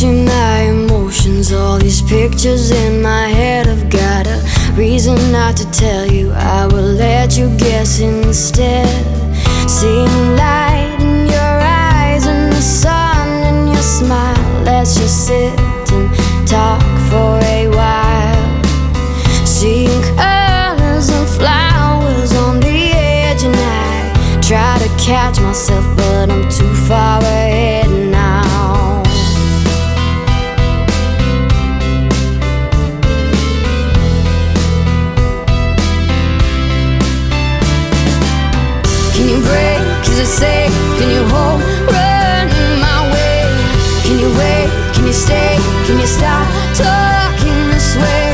stream my emotions. All these pictures in my head have got a reason not to tell you. I will let you guess instead. Seeing light in your eyes and the sun in your smile. Let's just sit and talk for a while. Seeing colors and flowers on the edge, and I try to catch myself, but I'm too far ahead now. Can you break? Is it safe? Can you hold? Run my way. Can you wait? Can you stay? Can you stop talking this way?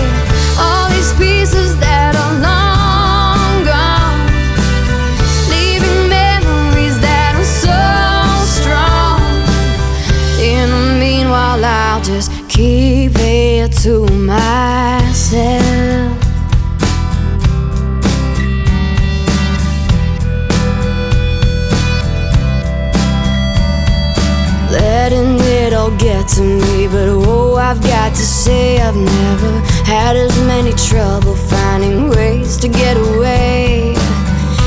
All these pieces that are long gone, leaving memories that are so strong. In the meanwhile, I'll just keep it to myself. Letting it all get to me, but oh, I've got to say I've never had as many trouble finding ways to get away.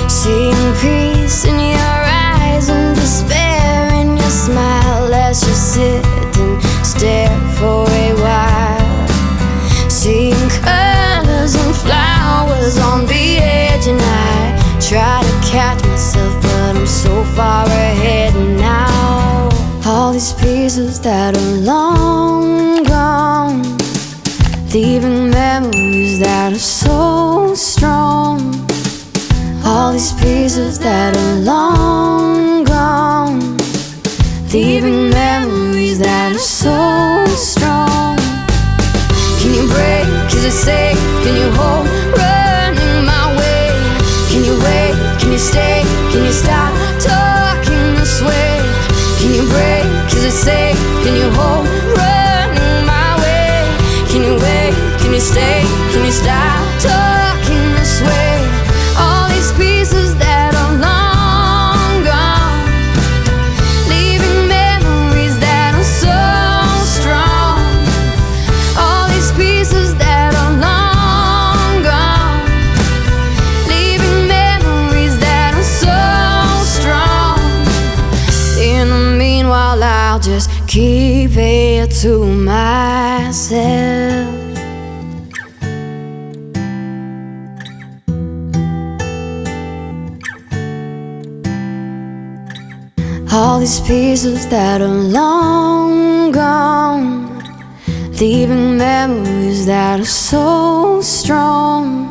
Seeing peace in your eyes and despair in your smile. Let's just sit and stare for a while. Seeing colors and flowers on the edge, and I try to catch myself, but I'm so far ahead now. All these pieces that are long gone, leaving memories that are so strong. All these pieces that are long gone, leaving memories that are so strong. Can you break? Is it safe? Can you hold? Running my way. Can you wait? Can you stay? Can you stop talking this way? Can you break? Is it safe? Can you hold? Running my way. Can you wait? Can you stay? Can you stop talking this way? All these pieces that are long gone, leaving memories that are so strong. All these pieces that are long gone, leaving memories that are so strong. In the meanwhile, I'll just keep it to myself. All these pieces that are long gone, leaving memories that are so strong.